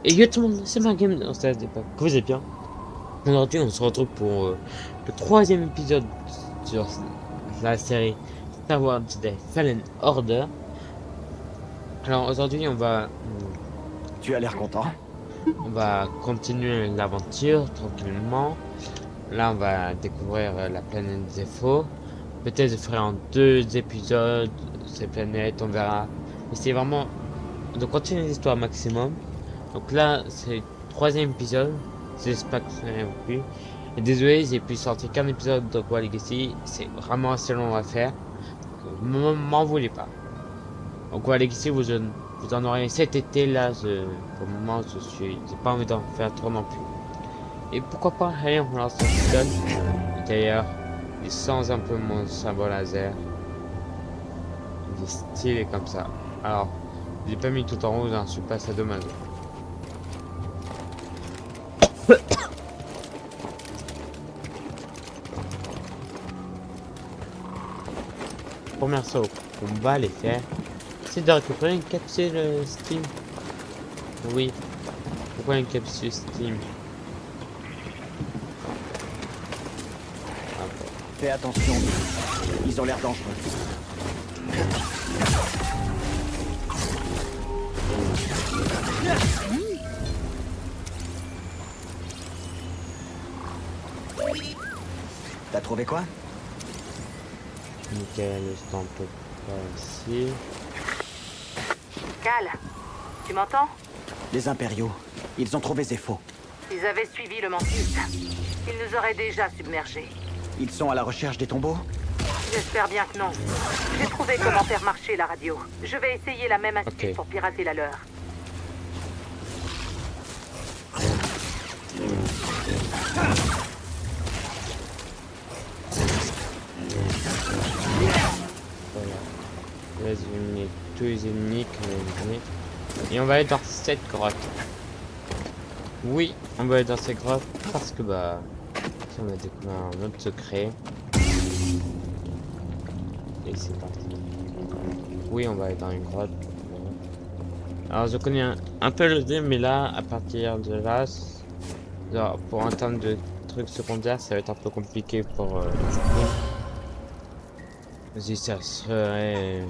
Et yo tout le monde, c'est ma game dans cette époque. Que vous allez bien? Aujourd'hui, on se retrouve pour le troisième épisode sur la série Star Wars Jedi Fallen Order. Alors aujourd'hui, Tu as l'air content. on va continuer l'aventure tranquillement. Là, on va découvrir la planète Zepho. Peut-être je ferai en 2 épisodes ces planètes, on verra. Essayez vraiment de continuer l'histoire maximum. Donc là, c'est le troisième épisode. J'espère que ça n'a plu. Et désolé, j'ai pu sortir qu'un épisode de Hogwarts Legacy. C'est vraiment assez long à faire. M'en voulez pas. Hogwarts Legacy, vous en aurez cet été. Là, pour le moment, j'ai pas envie d'en faire trop non plus. Et pourquoi pas, allez, on lance l'épisode. D'ailleurs, il sens un peu mon symbole laser. Il est stylé comme ça. Alors, j'ai pas mis tout en rouge, hein, je suis passé à dommage. Première saut qu'on va les faire, c'est de récupérer une capsule Steam. Oui, pourquoi une capsule Steam? Ah, bon. Fais attention, ils ont l'air dangereux. T'as trouvé quoi? Nickel, le stand peut pas ici. Cal, tu m'entends? Les impériaux, ils ont trouvé Zepho. Ils avaient suivi le mantis. Ils nous auraient déjà submergés. Ils sont à la recherche des tombeaux? J'espère bien que non. J'ai trouvé comment faire marcher la radio. Je vais essayer la même astuce Ok. pour pirater la leur. Voilà. Là, j'ai mis tous les ennemis qu'on a mis. Et on va aller dans cette grotte. Oui, on va aller dans cette grotte parce que bah, si on a découvert un autre secret. Et c'est parti. Oui, on va aller dans une grotte. Alors je connais un peu le jeu, mais là, à partir de là, genre, pour un terme de trucs secondaires, ça va être un peu compliqué pour... Vas-y, ça serait...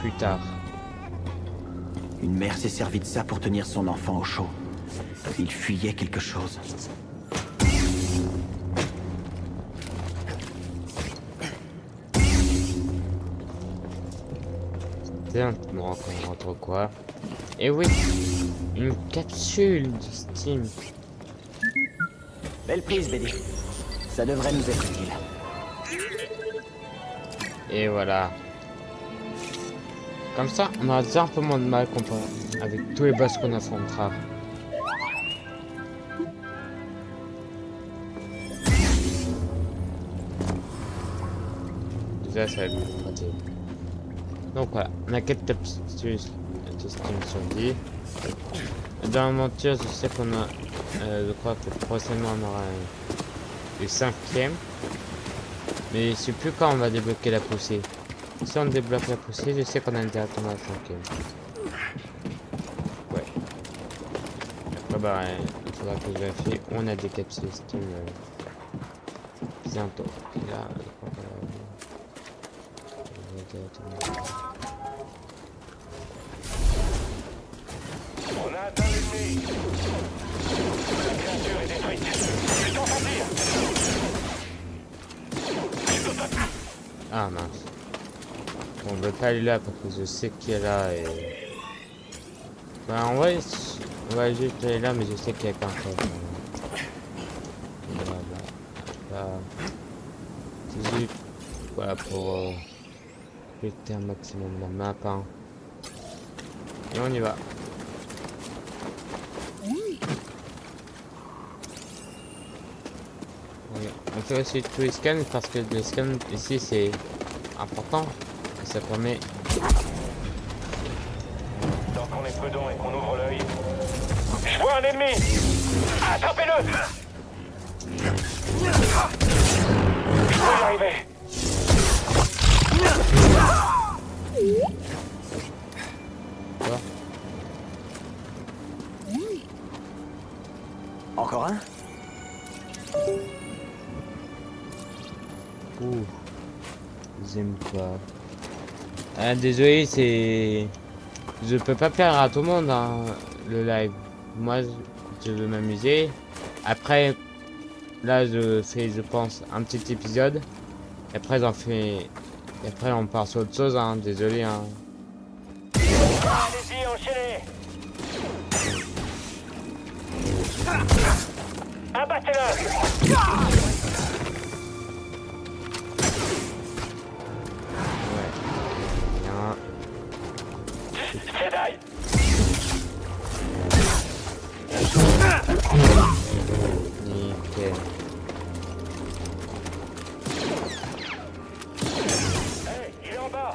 plus tard. Une mère s'est servie de ça pour tenir son enfant au chaud. Il fuyait quelque chose. Tiens, on rencontre quoi? Et oui, une capsule de Steam. Belle prise, BD. Ça devrait nous être utile. Et voilà. Comme ça, on aura déjà un peu moins de mal comparé avec tous les boss qu'on affrontera. Déjà, ça va être plus pratique. Donc voilà, on a 4 capsules de Steam sur 10. Dans l'aventure, je sais qu'on a... je crois que prochainement on aura le 5e. Mais je sais plus quand on va débloquer la poussée. Si on débloque la poussée, je sais qu'on a directement la 5e. Ouais. Après bah, il faudra que je vérifie où on a des capsules Steam bientôt. Et là, je crois qu'on va directement... On a atteint l'ennemi. La créature est détruite. Je t'entends dire. Ah mince. Bon, on veut pas aller là parce que je sais qu'il y a là et... Bah on va juste aller là mais je sais qu'il y a qu'un seul. Voilà. Là. C'est juste... Voilà pour... péter un maximum la map. Hein. Et on y va. Oui, on fait aussi tous les scans parce que les scans ici c'est important et ça permet... Tant qu'on est prudent et qu'on ouvre l'œil. Je vois un ennemi. Attrapez-le. Je peux y arriver. Quoi? Désolé, c'est... Je peux pas plaire à tout le monde, hein, le live. Moi, je veux m'amuser. Après, là, je fais, je pense, un petit épisode. Et après, j'en fais... Et après, on part sur autre chose, hein. Désolé, hein. Allez-y, enchaînez. Abattez-le. Ouais. Bien. Jedi. Nickel. Hey, il est en bas.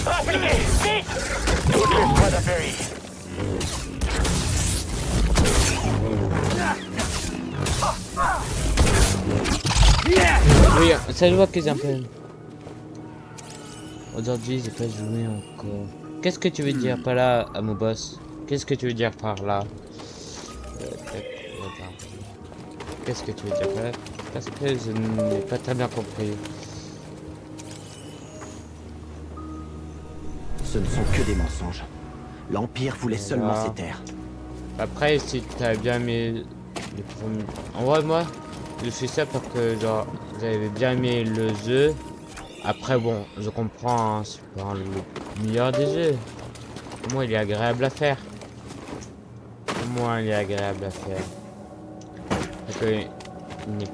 Appliquez, vite. Toutes les squads apéries. Oui, ça je vois que j'ai un peu... Aujourd'hui, j'ai pas joué encore. Qu'est-ce que tu veux dire par là, à mon boss? Qu'est-ce que tu veux dire par là? Qu'est-ce que tu veux dire par là? Parce que je n'ai pas très bien compris. Ce ne sont que des mensonges. L'Empire voulait seulement ces terres. Après, si t'as bien aimé les premiers... En vrai, moi, je fais ça parce que, genre, j'avais bien aimé le jeu. Après, bon, je comprends, hein, c'est pas le meilleur des jeux. Au moins, il est agréable à faire. Au moins, il est agréable à faire. Parce que, il n'est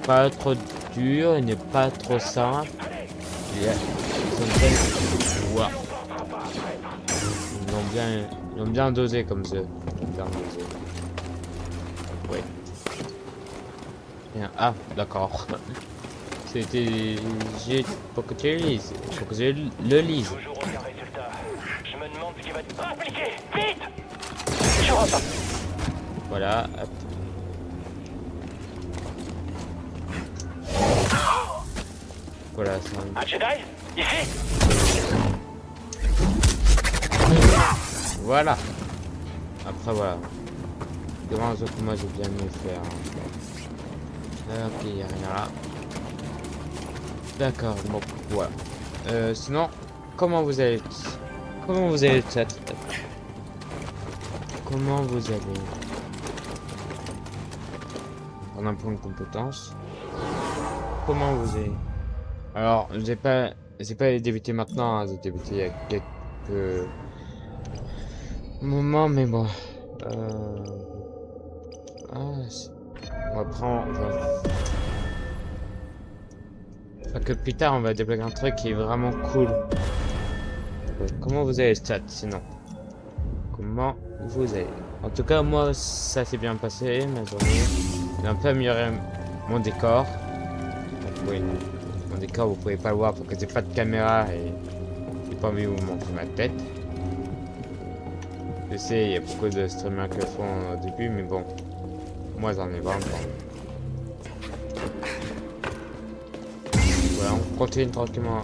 pas trop dur, il n'est pas trop simple. Il est... Wow. Ils ont bien dosé comme jeu. Ils ont bien dosé. Oui. Bien. Ah, d'accord. C'était juste pour que tu le lises. Pour que je le lise. Toujours aucun résultat. Je me demande ce qui va être appliqué. Vite. Je repars. Voilà. Hop. Voilà, ça. Un Jedi. Ici. Voilà. Après, voilà. Des grands autres que moi j'ai bien aimé faire. Ok, y'a rien là. D'accord, bon, voilà. Sinon, comment vous allez? Comment vous allez, chat? Comment vous allez? On a un point de compétence. Comment vous allez? Alors, j'ai pas débuté maintenant, hein, j'ai débuté il y a quelques moments, mais bon. On va prendre. Parce que plus tard, on va débloquer un truc qui est vraiment cool. Comment vous allez, chat, sinon? Comment vous allez? En tout cas, moi, ça s'est bien passé, ma journée. J'ai un peu amélioré mon décor. Oui, mon décor, vous pouvez pas le voir parce que j'ai pas de caméra et j'ai pas envie de vous montrer ma tête. Je sais, il y a beaucoup de streamers qui le font au début, mais bon, moi, j'en ai vraiment pas. Voilà, on continue tranquillement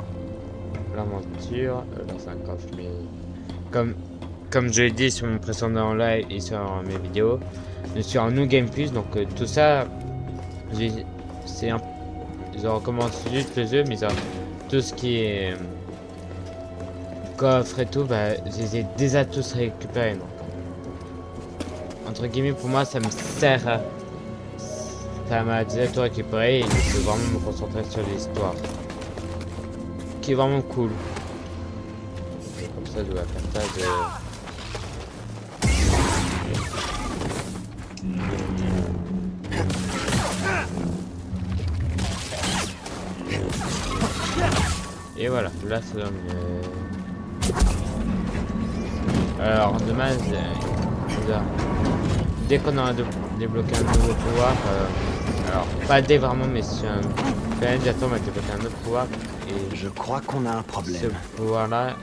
l'aventure. Là, c'est un coffre, mais comme je l'ai dit sur mon précédent live et sur mes vidéos, je suis en New Game Plus, donc tout ça, c'est un... Je recommence juste le jeu, mais genre, tout ce qui est coffre et tout, bah, je les ai déjà tous récupérés. Donc, entre guillemets, pour moi, ça me sert. Ça m'a déjà tout récupéré et je peux vraiment me concentrer sur l'histoire. Qui est vraiment cool. Comme ça, je dois faire ça de... Et voilà, là c'est alors dommage, dès qu'on a débloqué un nouveau pouvoir, alors pas dès vraiment, mais sur un planète j'attends on va débloquer un autre pouvoir et Je crois qu'on a un ce problème. pouvoir là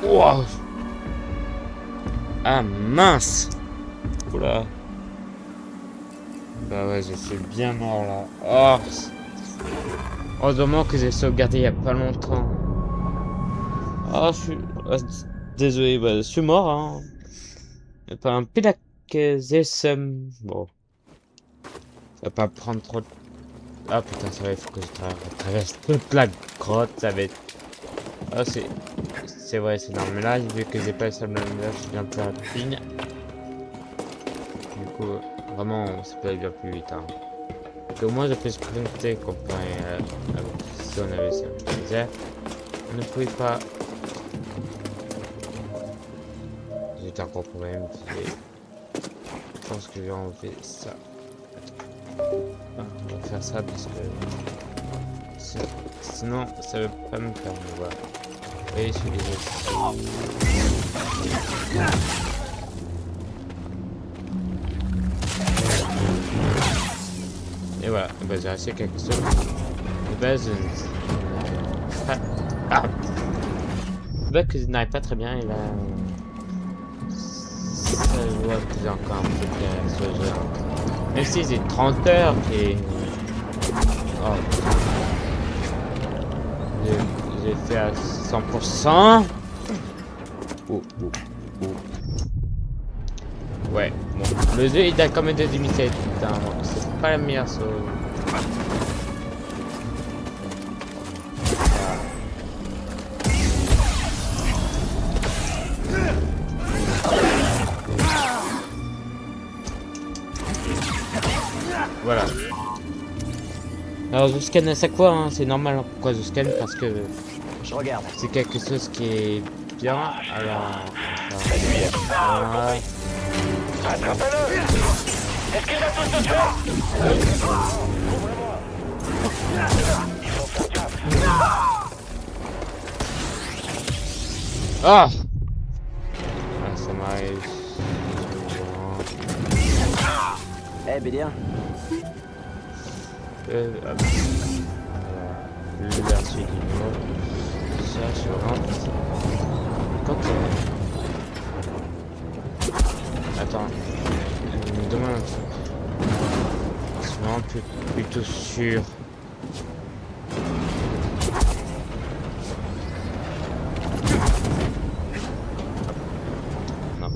wow. Ah mince. Oula. Bah ouais, je suis bien mort là. Oh. Heureusement que j'ai sauvegardé il y a pas longtemps. Oh, je suis... Désolé, bah, je suis mort, hein. Pas un Pilakesum. Bon. Ça va pas prendre trop de... Ah putain, ça va, il faut que je traverse toute la grotte, ça va être... Ah, c'est vrai, c'est normal. Là, vu que j'ai pas le sable, là, je viens de faire la ligne. Du coup, vraiment, ça peut aller bien plus vite, hein. Donc, au moins, je peux sprinter comparé à si on avait ça. On ne pouvait pas... J'ai un gros problème. Je pense que je vais enlever ça. Ah, on va faire ça parce que sinon ça veut pas me faire voir. Oui, je suis désolé. Et voilà, bah, j'ai acheté quelque chose. De base, que je n'arrive pas très bien et là ça voit que j'ai encore un peu de sur le jeu. Même si j'ai 30 heures et... Oh. J'ai fait à 100%. Oh. Ouais, bon. Le jeu il a quand même des limites. C'est pas la meilleure chose. Voilà. Alors je scanne à chaque fois, hein. C'est normal pourquoi je scanne parce que Je regarde. c'est quelque chose qui est bien. Alors. Attrape-le! Est-ce qu'il va tous te tuer? Ouvre-moi! Il faut faire gaffe. Ah! Ah, ça m'arrive. Eh, BD1. Hop. Voilà. La suite du mot. Ça, je rentre. Ok. Attends. Je me demande un truc. Je suis vraiment plutôt sûr. Non.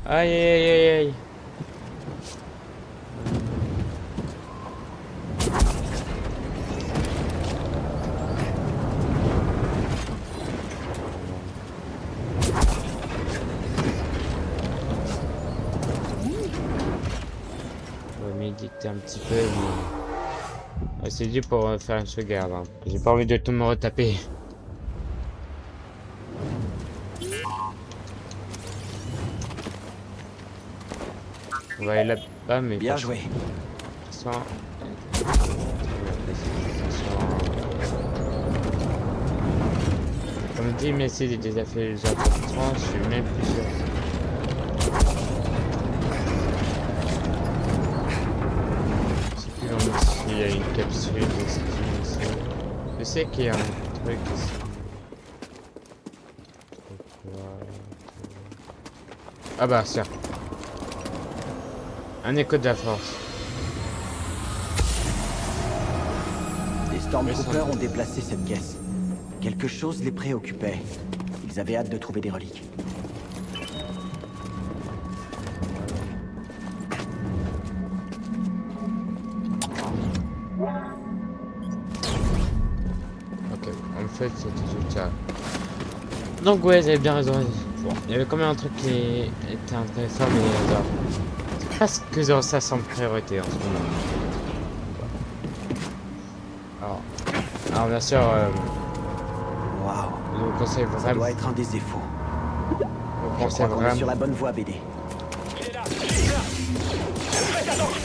Aïe aïe aïe aïe. Méditer un petit peu, mais c'est dû pour faire une sauvegarde. Hein. J'ai pas envie de tout me retaper. On va aller là-bas, mais bien joué. Sans... Comme dit, mais si j'ai déjà fait les importants, je suis même plus sûr. Il y a une capsule de ski ici. Je sais qu'il y a un truc ici. Ah bah tiens. Un écho de la force. Les Stormtroopers ont déplacé cette caisse. Quelque chose les préoccupait. Ils avaient hâte de trouver des reliques. Ok, en fait c'était juste ça. Donc ouais, j'avais bien raison. Bon, il y avait quand même un truc qui était intéressant, mais genre, c'est pas ce que genre, ça semble priorité en ce moment. Alors bien sûr, Waouh. je vous conseille Ça vraiment. doit être un des défauts. Je vous Je conseille crois qu'on est sur vraiment. la bonne voie, BD. Il est là! Il est là! Faites attention!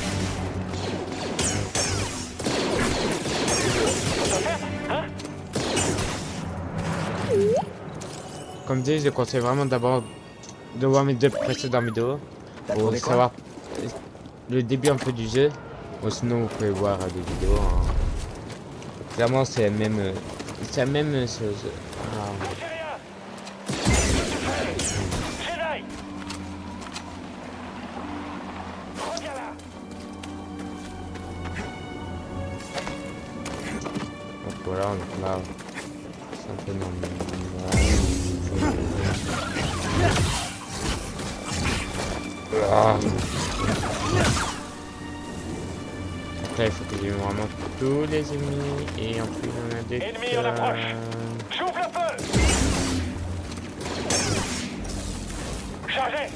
Hein? Comme dit, je conseille vraiment d'abord de voir mes deux précédentes vidéos T'as pour trouvé quoi? savoir le début un peu du jeu. Ou sinon, vous pouvez voir des vidéos. Hein. Clairement, c'est la même chose. Ah. C'est rien! Jedi! Reviens là! Donc voilà, donc là, c'est un peu normal. Ah. Après, il faut que j'ai vraiment tous les ennemis. Et en plus, on a des... Ennemi en approche. J'ouvre le feu. Chargez.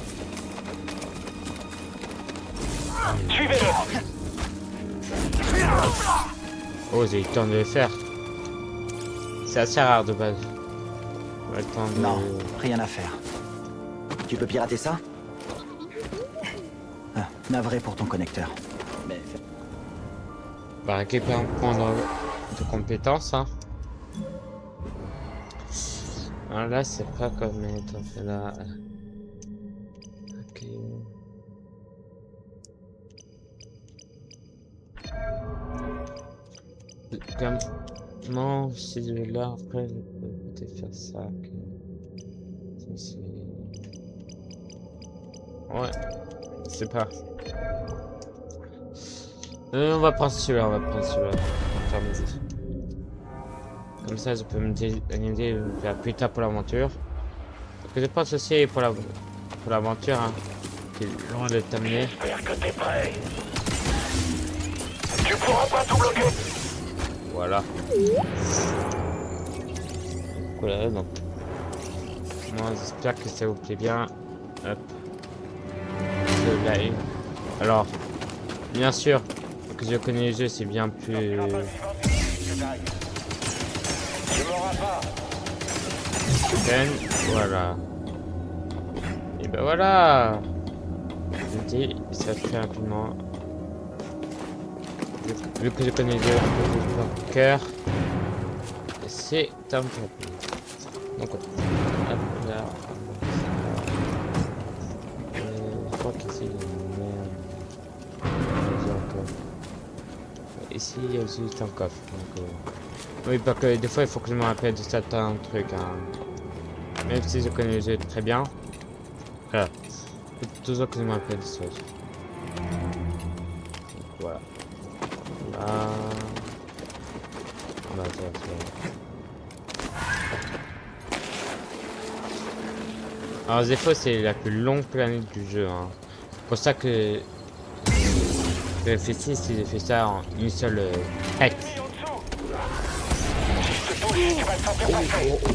Suivez-le. Oh, j'ai eu le temps de le faire. C'est assez rare de base. On a le temps de... Non, rien à faire. Tu peux pirater ça? Ah, navré pour ton connecteur. Mais... Bah, récupérer un point de compétence, hein. Alors là, c'est pas comme être fait là. Ok. Comment si je vais là après, je peux peut-être faire ça. Ok. Ça, ouais, c'est pas. On va prendre celui-là, on va prendre celui-là. On va faire mes idées. Comme ça, je peux me organiser faire plus tard pour l'aventure. Parce que je pense aussi pour l'aventure, hein, qui est loin de terminer. J'espère que t'es prêt. Tu pourras pas tout bloquer. Voilà. Voilà, donc. Moi, j'espère que ça vous plaît bien. Hop. De la une. Alors, bien sûr, que je connais le jeu, c'est bien plus. Tu m'auras pas. Voilà. Et ben voilà. Je dis, ça fait rapidement. Vu que je connais le jeu par cœur, c'est un peu. Donc, hop là. Je crois qu'ici, il y a une merde. Ici, il y a juste un coffre. Donc, oui, parce que des fois, il faut que je me rappelle de certains trucs. Hein. Même si je connais le jeu très bien. Voilà. Il faut toujours que je me rappelle des choses. Donc, voilà. Là. Bah, ça. Alors, Zepho, c'est la plus longue planète du jeu. Hein. C'est pour ça que j'ai fait si j'ai fait ça en une seule hack.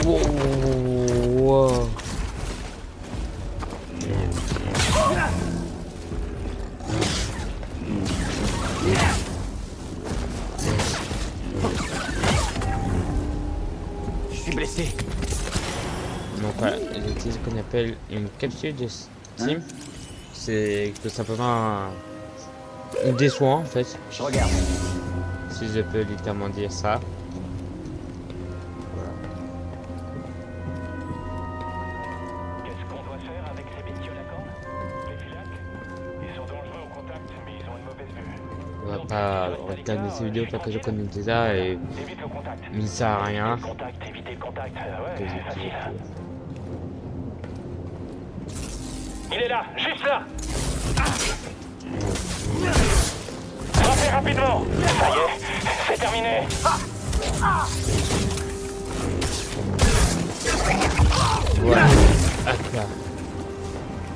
Wow. Je suis blessé. Donc voilà, j'utilise ce qu'on appelle une capsule de Steam. C'est tout simplement des soins en fait. Je regarde. Si je peux littéralement dire ça. Qu'est-ce qu'on doit faire avec ces bestioles à cornes? Les filacs? Ils sont dangereux au contact, mais ils ont une mauvaise vue. On va pas regarder ces vidéos parce que je connais déjà et Évite le contact. il ne sert à rien. Contact, éviter le contact. Ouais, Que c'est facile. j'utilise. Il est là, juste là. Frappez rapidement. Ça y est, c'est terminé. Voilà. Hop là.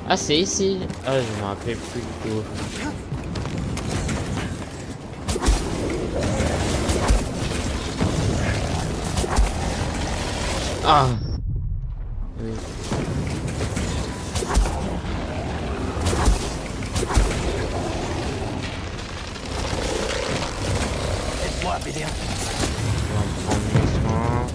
Ah, c'est ici. Ah, je me rappelle plus du tout. Ah. Oui. Aide-moi, BD1. On va prendre mes soins.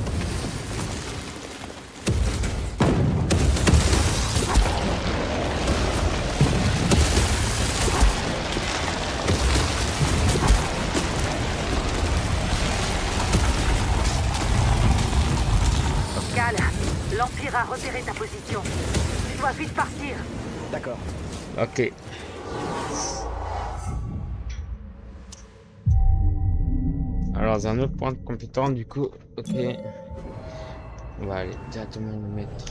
Cal, l'Empire a repéré ta position. Tu dois vite partir. D'accord. Ok. Alors, un autre point de compétence, du coup. Ok. On va aller directement le mettre.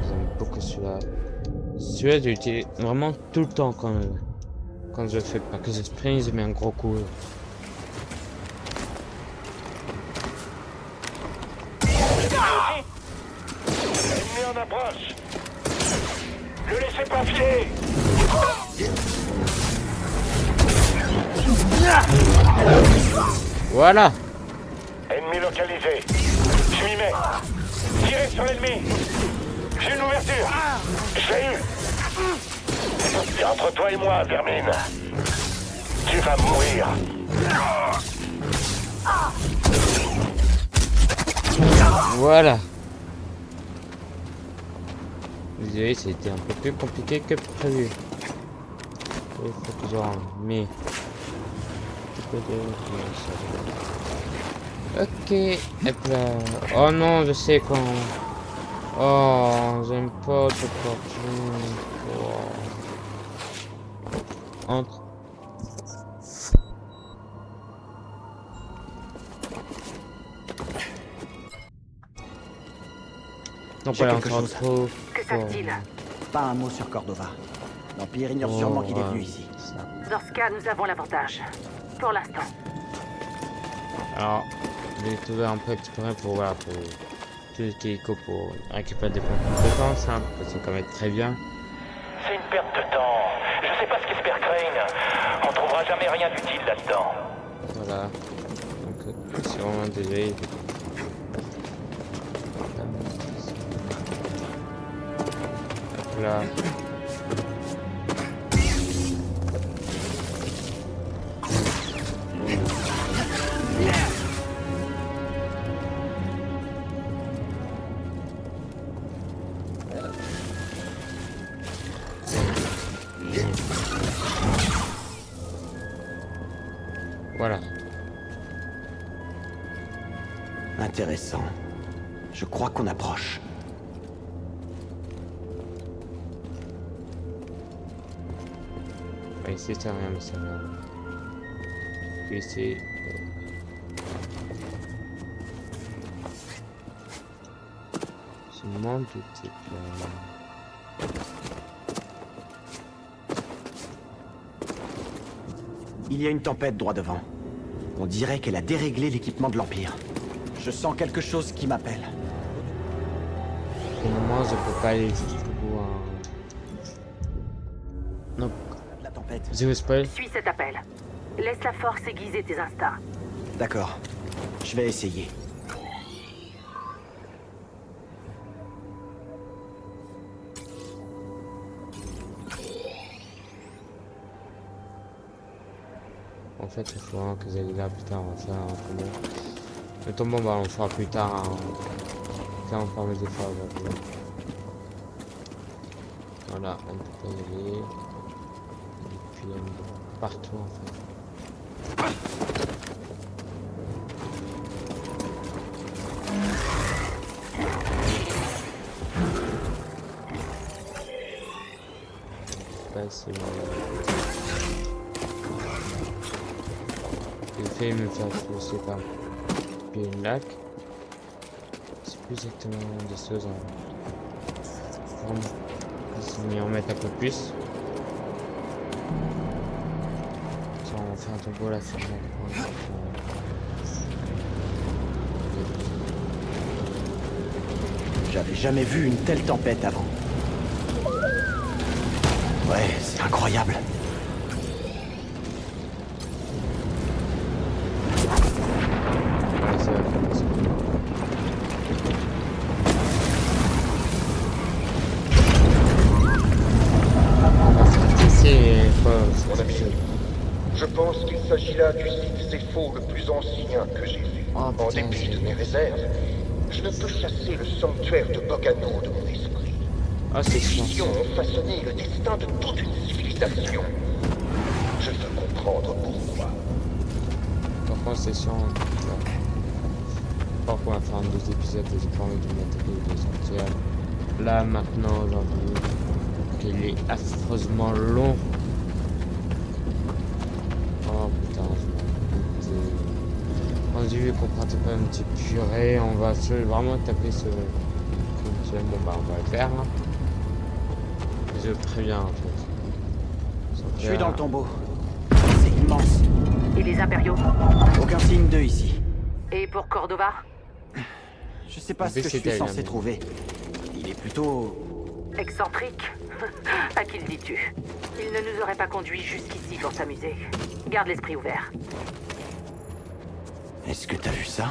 J'aime beaucoup celui-là. Celui-là, j'utilise vraiment tout le temps quand Quand je fais pas que je sprint, je mets un gros coup. Ennemi en approche. Ne laissez pas filer. Voilà. Ennemi localisé. Je m'y mets. Tirez sur l'ennemi. J'ai une ouverture. Je l'ai eu. C'est entre toi et moi, Vermine. Tu vas mourir. Voilà. Désolé, c'était un peu plus compliqué que prévu. Il faut toujours mais. Ok. Hop là. Oh non, je sais quand. Oh, j'aime pas ce portrait. Oh. Entre. Non, J'ai pas quelque encore chose. trop. Que se passe-t-il? Pas un mot sur Cordova. L'Empire ignore sûrement qu'il est venu ici. Dans ce cas, nous avons l'avantage. Pour l'instant. Alors, je vais trouver un peu explorer pour voilà, pour tout ce qui est éco pour récupérer des points de compétences, hein, parce que ça va être très bien. C'est une perte de temps. Je sais pas ce qu'espère Crane. On trouvera jamais rien d'utile là-dedans. Voilà. Donc, c'est vraiment désolé. Hop là. Voilà. Intéressant. Je crois qu'on approche. Bah, ici, c'est rien, mais ça va. Puis ici. Je me demande tout type là. Il y a une tempête droit devant. On dirait qu'elle a déréglé l'équipement de l'Empire. Je sens quelque chose qui m'appelle. Pour le moment, je peux pas aller jusqu'au bout. Non, La tempête. je vous spoil. Suis cet appel. Laisse la force aiguiser tes instincts. D'accord. Je vais essayer. En fait, il faut vraiment que vous allez là plus tard. On va faire un combo. Le tombon, bah, on le fera plus tard. Hein. Quand on fera mes efforts aujourd'hui. Voilà, on peut pas y aller. Et puis, il y a partout en fait. C'est bon. J'ai fait me faire pousser par une lac. C'est plus exactement des choses en forme. Je vais en mettre un peu plus. Ça, on fait un tombeau là, c'est bon. J'avais jamais vu une telle tempête avant. Ouais, c'est incroyable. Ouais, ça va faire ça. On va faire tester Mon ami, je pense qu'il s'agit là du site Zepho le plus ancien que j'ai vu. Oh, En putain, dépit de j'ai- mes réserves, je ne peux chasser le sanctuaire de Bogano de mon esprit. Ah, c'est Ces chiant. visions ont façonné le destin de toute une civilisation. Je veux comprendre pourquoi. Par contre, c'est chiant. Par contre, on va faire un 2 épisodes et j'ai pas envie de mettre les sanctuaires. Là, maintenant, aujourd'hui, qu'il est affreusement long. Oh putain, je m'en fous. Quand j'ai vu qu'on partait pas une petite purée, on va vraiment taper ce. Bon, bah, on va le faire. Hein. Je préviens en fait. Je suis dans le tombeau. Immense. Et les impériaux? Aucun signe d'eux ici. Et pour Cordova? Je sais pas En ce plus, que je suis c'était censé la- trouver. Il est plutôt... Excentrique? À qui le dis-tu? Il ne nous aurait pas conduits jusqu'ici pour s'amuser. Garde l'esprit ouvert. Est-ce que t'as vu ça?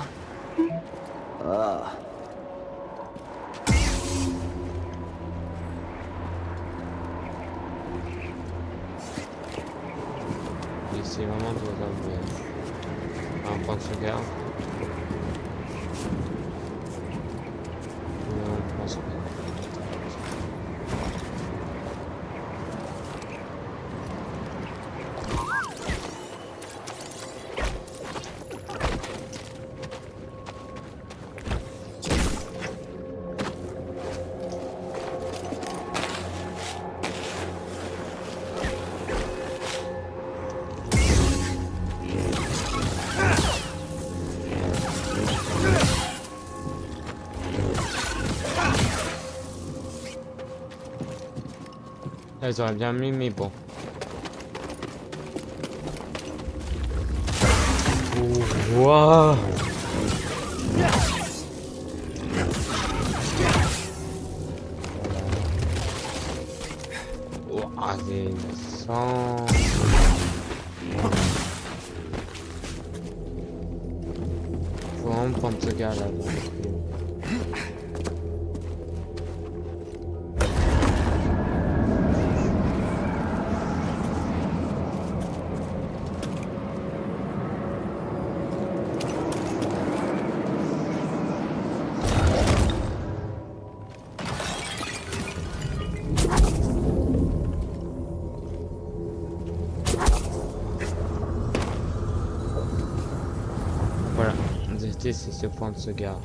Ah. C'est vraiment de un point de sauvegarde. Un point de sauvegarde. Là, ils auraient bien mis, mais bon. Oh, wow. Ouah, des sangs. Faut vraiment prendre ce gars là. Voilà, c'est ce point de sauvegarde.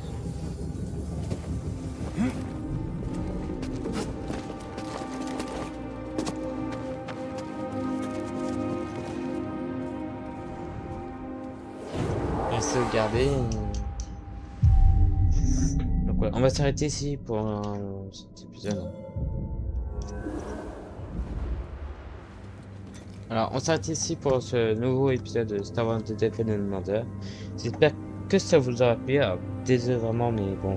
Et sauvegarder. Donc ouais, on va s'arrêter ici pour cet épisode. Alors, on s'arrête ici pour ce nouveau épisode de Star Wars The Defended Murder. J'espère que ça vous aura plu. Alors, désolé vraiment, mais bon,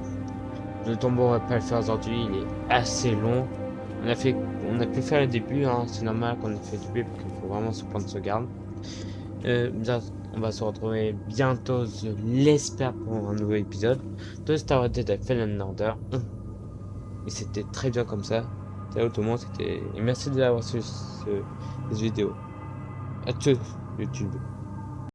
le tombeau on va pas le faire aujourd'hui. Il est assez long. On a pu faire le début, hein. C'est normal qu'on ait fait le début parce qu'il faut vraiment se prendre ce garde. Bien, on va se retrouver bientôt, je l'espère, pour un nouveau épisode de Star Wars The Defended Murder. Et c'était très bien comme ça. Salut tout le monde, c'était... Et merci d'avoir suivi cette vidéo. À tous, YouTube.